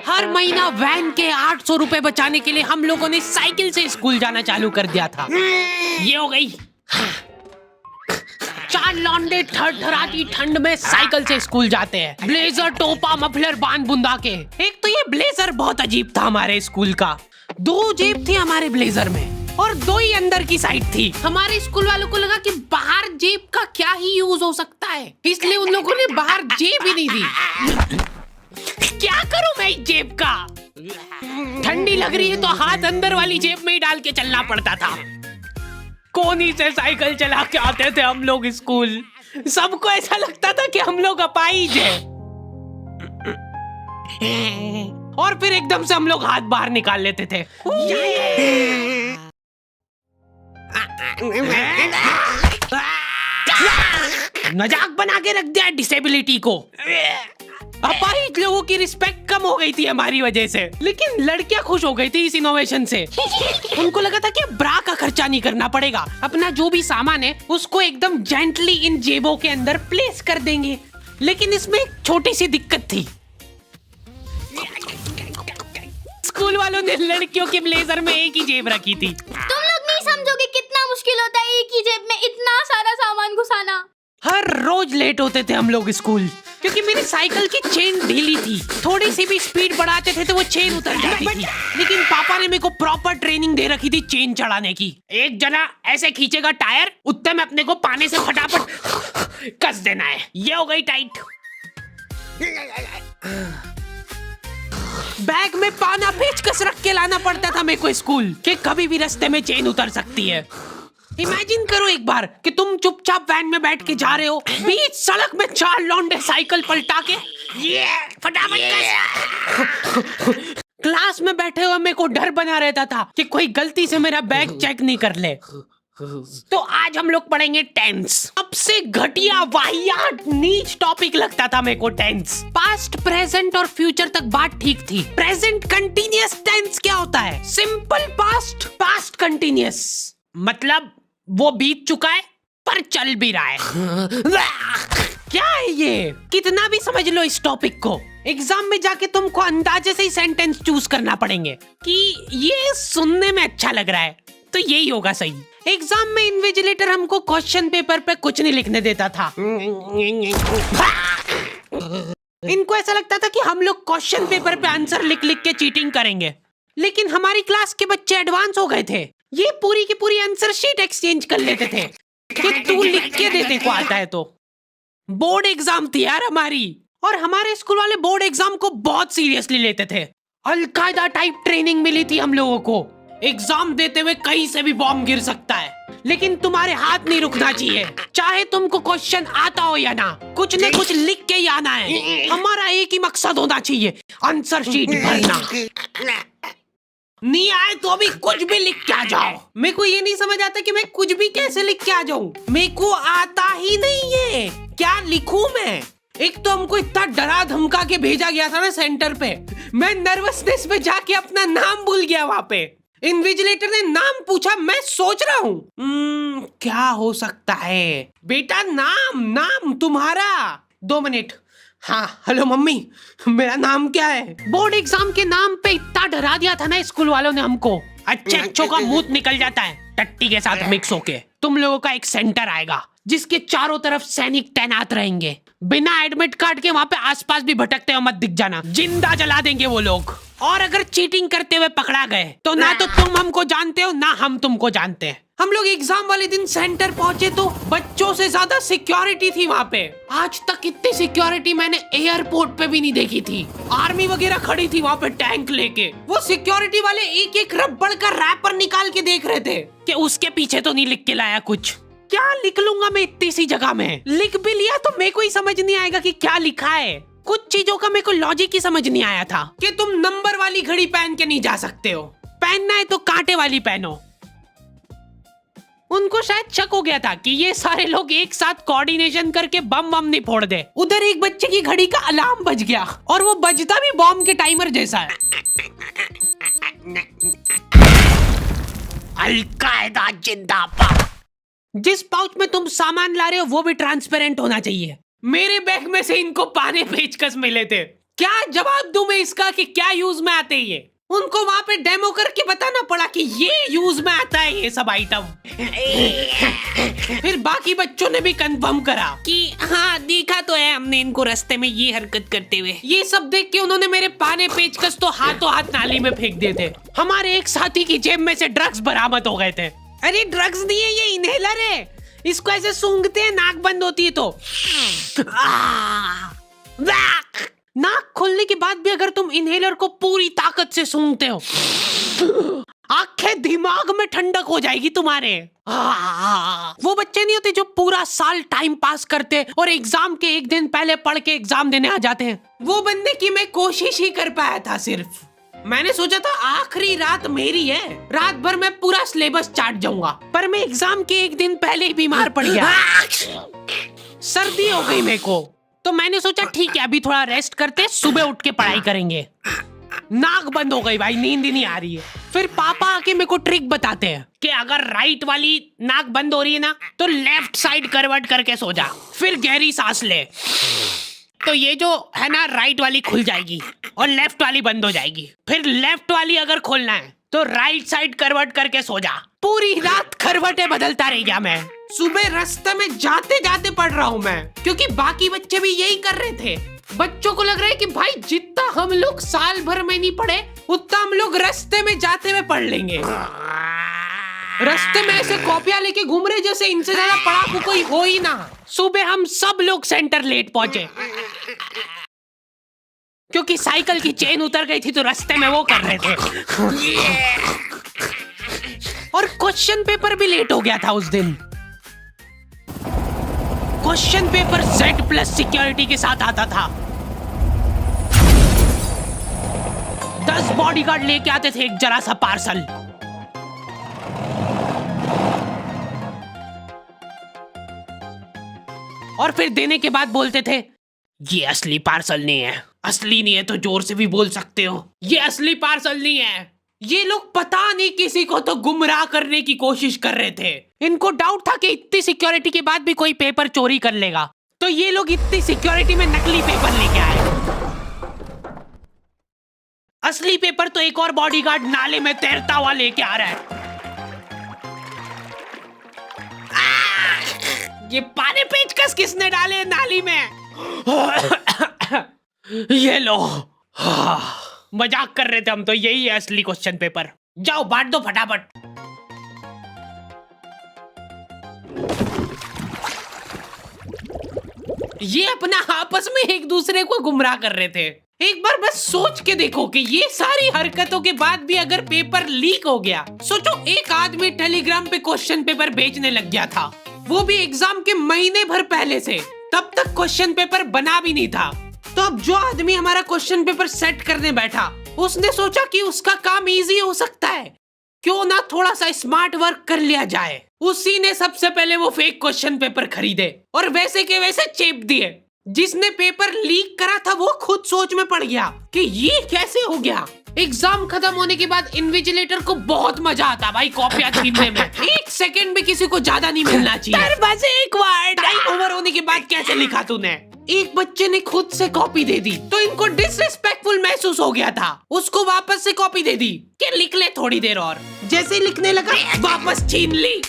हर महीना वैन के 800 रुपए बचाने के लिए हम लोगों ने साइकिल से स्कूल जाना चालू कर दिया था। ये हो गई। चार लौंडे थरथराती ठंड में साइकिल से स्कूल जाते हैं, ब्लेजर, टोपा, मफलर बांध बुंदा के। एक तो ये ब्लेजर बहुत अजीब था हमारे स्कूल का। 2 जेब थी हमारे ब्लेजर में और 2 ही अंदर की साइड थी। हमारे स्कूल वालों को लगा कि बाहर जेब का क्या ही यूज हो सकता है, इसलिए उन लोगों ने बाहर जेब ही नहीं दी। क्या करूं मैं इस जेब का? ठंडी लग रही है तो हाथ अंदर वाली जेब में ही डाल के चलना पड़ता था। कोनी से साइकिल चला के आते थे हम लोग स्कूल। सबको ऐसा लगता था कि हम लोग अपाहिज हैं। और फिर एकदम से हम लोग हाथ बाहर निकाल लेते थे। मजाक बना के रख दिया डिसेबिलिटी को। अपाहिज लोगों की रिस्पेक्ट कम हो गई थी हमारी वजह से, लेकिन लड़कियां खुश हो गई थी इस इनोवेशन से। उनको लगा था कि ब्रा का खर्चा नहीं करना पड़ेगा, अपना जो भी सामान है उसको एकदम जेंटली इन जेबों के अंदर प्लेस कर देंगे। लेकिन इसमें एक छोटी सी दिक्कत थी। स्कूल वालों ने लड़कियों के ब्लेजर में एक ही जेब रखी थी। तुम लोग नहीं समझोगे कितना मुश्किल होता है एक ही जेब में इतना सारा सामान घुसाना। हर रोज लेट होते थे हम लोग स्कूल, क्योंकि मेरी साइकिल की चेन ढीली थी। थोड़ी सी भी स्पीड बढ़ाते थे तो वो चेन उतर जाती थी। लेकिन पापा ने मेरे को प्रॉपर ट्रेनिंग दे रखी थी चेन चढ़ाने की। एक जना ऐसे खींचेगा टायर, उतने में अपने को पानी से फटाफट कस देना है। ये हो गई टाइट। बैग में पाना पेचकस रख के लाना पड़ता था मेरे को स्कूल, कि कभी भी रास्ते में चेन उतर सकती है। इमेजिन करो एक बार कि तुम चुपचाप वैन में बैठ के जा रहे हो, बीच सड़क में 4 लौंडे साइकिल पलटा के ये फटाफट क्लास में बैठे हुए मेरे को डर बना रहता था कि कोई गलती से मेरा बैग चेक नहीं कर ले। तो आज हम लोग पढ़ेंगे टेंस। सबसे घटिया, वाहियात, नीच टॉपिक लगता था मेरे को टेंस। पास्ट, प्रेजेंट और फ्यूचर तक बात ठीक थी। प्रेजेंट कंटिन्यूअस टेंस क्या होता है? सिंपल पास्ट, पास्ट कंटिन्यूअस, मतलब वो बीत चुका है पर चल भी रहा है। क्या है ये? कितना भी समझ लो इस टॉपिक को, एग्जाम में जाके तुमको अंदाजे से ही सेंटेंस चूज करना पड़ेंगे कि ये सुनने में अच्छा लग रहा है तो यही होगा सही। एग्जाम में इन्विजिलेटर हमको क्वेश्चन पेपर पे कुछ नहीं लिखने देता था। इनको ऐसा लगता था कि हम लोग क्वेश्चन पेपर पे आंसर लिख लिख के चीटिंग करेंगे। लेकिन हमारी क्लास के बच्चे एडवांस हो गए थे, ये पूरी की पूरी आंसर शीट एक्सचेंज कर लेते थे कि तू लिख के दे, को आता है तो। बोर्ड एग्जाम थी यार हमारी, और हमारे स्कूल वाले बोर्ड एग्जाम को बहुत सीरियसली लेते थे। अलकायदा टाइप ट्रेनिंग मिली थी हम लोगों को। एग्जाम देते हुए कहीं से भी बॉम्ब गिर सकता है, लेकिन तुम्हारे हाथ नहीं रुकना चाहिए, चाहे तुमको क्वेश्चन आता हो या ना, कुछ न कुछ लिख के ही आना है। हमारा एक ही मकसद होना चाहिए, आंसर शीट भरना। नहीं आए तो अभी कुछ भी लिख के आ जाओ। मेरे को ये नहीं समझ आता कि मैं कुछ भी कैसे लिख के आ जाऊं, मेरे को आता ही नहीं है, क्या लिखूं मैं? एक तो हमको इतना डरा धमका के भेजा गया था ना सेंटर पे, मैं नर्वसनेस में जाके अपना नाम भूल गया वहां पे। इन्विजिलेटर ने नाम पूछा, मैं सोच रहा हूँ क्या हो सकता है। बेटा नाम तुम्हारा। 2 मिनट। हाँ हेलो मम्मी, मेरा नाम क्या है? बोर्ड एग्जाम के नाम पे इतना डरा दिया था ना स्कूल वालों ने हमको, अच्छों का मुंह निकल जाता है टट्टी के साथ मिक्स होके। तुम लोगों का एक सेंटर आएगा जिसके चारों तरफ सैनिक तैनात रहेंगे। बिना एडमिट कार्ड के वहाँ पे आसपास भी भटकते हुए मत दिख जाना, जिंदा जला देंगे वो लोग। और अगर चीटिंग करते हुए पकड़ा गए तो ना तो तुम हमको जानते हो ना हम तुमको जानते हैं। हम लोग एग्जाम वाले दिन सेंटर पहुंचे तो बच्चों से ज्यादा सिक्योरिटी थी वहाँ पे। आज तक इतनी सिक्योरिटी मैंने एयरपोर्ट पे भी नहीं देखी थी। आर्मी वगैरह खड़ी थी वहाँ पे टैंक लेके। वो सिक्योरिटी वाले एक एक रबड़ का रैपर निकाल के देख रहे थे कि उसके पीछे तो नहीं लिख के लाया कुछ। क्या लिख लूंगा मैं इतनी सी जगह में? लिख भी लिया तो मेरे को ही समझ नहीं आएगा कि क्या लिखा है। कुछ चीजों का मेरे को लॉजिक ही समझ नहीं आया था कि तुम नंबर वाली घड़ी पहन के नहीं जा सकते हो, पहनना है तो कांटे वाली पहनो। उनको शायद शक हो गया था कि ये सारे लोग एक साथ कोऑर्डिनेशन करके बम नहीं फोड़ दे। उधर एक बच्चे की घड़ी का अलार्म बज गया और वो बजता भी बॉम्ब के टाइमर जैसा है। अलकायदा जिंदाबाद। जिस पाउच में तुम सामान ला रहे हो वो भी ट्रांसपेरेंट होना चाहिए। मेरे बैग में से इनको पाने पेचकस मिले थे, क्या जवाब दूं मैं इसका कि क्या यूज में आते हैं ये? उनको वहाँ पे डेमो करके बताना पड़ा कि ये यूज में आता है ये सब आइटम। फिर बाकी बच्चों ने भी कंफर्म करा कि हाँ देखा तो है हमने इनको रास्ते में ये हरकत करते हुए। ये सब देख के उन्होंने मेरे पाने पेचकस तो हाथों हाथ नाली में फेंक दिए थे। हमारे एक साथी की जेब में से ड्रग्स बरामद हो गए थे। अरे ड्रग्स नहीं है, ये इनहेलर है। इसको ऐसे सूंघते हैं, नाक बंद होती है तो नाक खोलने के बाद भी अगर तुम इनहेलर को पूरी ताकत से सूंघते हो, आंखें दिमाग में ठंडक हो जाएगी तुम्हारे। वो बच्चे नहीं होते जो पूरा साल टाइम पास करते और एग्जाम के एक दिन पहले पढ़ के एग्जाम देने आ जाते हैं। वो बनने की मैं कोशिश ही कर पाया था। सिर्फ मैंने सोचा था आखिरी रात मेरी है, रात भर मैं पूरा सिलेबस चाट जाऊंगा, पर मैं एग्जाम के एक दिन पहले ही बीमार पड़ गया। सर्दी हो गई मेरे को, तो मैंने सोचा ठीक है अभी थोड़ा रेस्ट करते, सुबह उठ के पढ़ाई करेंगे। नाक बंद हो गई भाई, नींद ही नहीं आ रही है। फिर पापा आके मेरे को ट्रिक बताते हैं कि अगर राइट वाली नाक बंद हो रही है ना तो लेफ्ट साइड करवट करके सो जा, फिर गहरी सांस ले, तो ये जो है ना राइट वाली खुल जाएगी और लेफ्ट वाली बंद हो जाएगी। फिर लेफ्ट वाली अगर खोलना है तो राइट साइड करवट करके सो जा। पूरी रात करवटें बदलता रह गया मैं। सुबह रास्ते में जाते जाते पढ़ रहा हूँ मैं, क्योंकि बाकी बच्चे भी यही कर रहे थे। बच्चों को लग रहा है कि भाई जितना हम लोग साल भर में नहीं पढ़े उतना हम लोग रास्ते में जाते हुए पढ़ लेंगे। रास्ते में ऐसे कॉपियां लेके घूम रहे जैसे इनसे ज्यादा पढ़ाकू कोई हो ही ना। सुबह हम सब लोग सेंटर लेट पहुंचे क्योंकि साइकिल की चेन उतर गई थी, तो रास्ते में वो कर रहे थे। और क्वेश्चन पेपर भी लेट हो गया था उस दिन। क्वेश्चन पेपर Z+ सिक्योरिटी के साथ आता था। 10 बॉडीगार्ड लेके आते थे एक जरा सा पार्सल। और फिर देने के बाद बोलते थे ये असली पार्सल नहीं है। असली नहीं है तो जोर से भी बोल सकते हो, ये असली पार्सल नहीं है। ये लोग पता नहीं किसी को तो गुमराह करने की कोशिश कर रहे थे। इनको डाउट था कि इतनी सिक्योरिटी के बाद भी कोई पेपर चोरी कर लेगा, तो ये लोग इतनी सिक्योरिटी में नकली पेपर लेके आए। असली पेपर तो एक और बॉडीगार्ड नाले में तैरता हुआ लेके आ रहा है। ये पाने पेचकस किसने डाले नाली में? ये लो। मजाक कर रहे थे हम तो, यही है असली क्वेश्चन पेपर। जाओ बांट दो फटाफट। ये अपना आपस में एक दूसरे को गुमराह कर रहे थे। एक बार बस सोच के देखो कि ये सारी हरकतों के बाद भी अगर पेपर लीक हो गया। सोचो एक आदमी टेलीग्राम पे क्वेश्चन पेपर बेचने लग गया था, वो भी एग्जाम के महीने भर पहले से। तब तक क्वेश्चन पेपर बना भी नहीं था। तो अब जो आदमी हमारा क्वेश्चन पेपर सेट करने बैठा, उसने सोचा कि उसका काम इजी हो सकता है, क्यों ना थोड़ा सा स्मार्ट वर्क कर लिया जाए। उसी ने सबसे पहले वो फेक क्वेश्चन पेपर खरीदे और वैसे के वैसे चेप दिए। जिसने पेपर लीक करा था वो खुद सोच में पड़ गया कि ये कैसे हो गया। एग्जाम खत्म होने के बाद इन्विजिलेटर को बहुत मजा आता भाई कॉपियां छीनने में। एक सेकंड भी किसी को ज्यादा नहीं मिलना चाहिए। बस एक बार टाइम ओवर होने के बाद कैसे लिखा तूने? एक बच्चे ने खुद से कॉपी दे दी तो इनको डिसरिस्पेक्टफुल महसूस हो गया था। उसको वापस से कॉपी दे दी कि लिख ले थोड़ी देर और। जैसे लिखने लगा वापस छीन ली।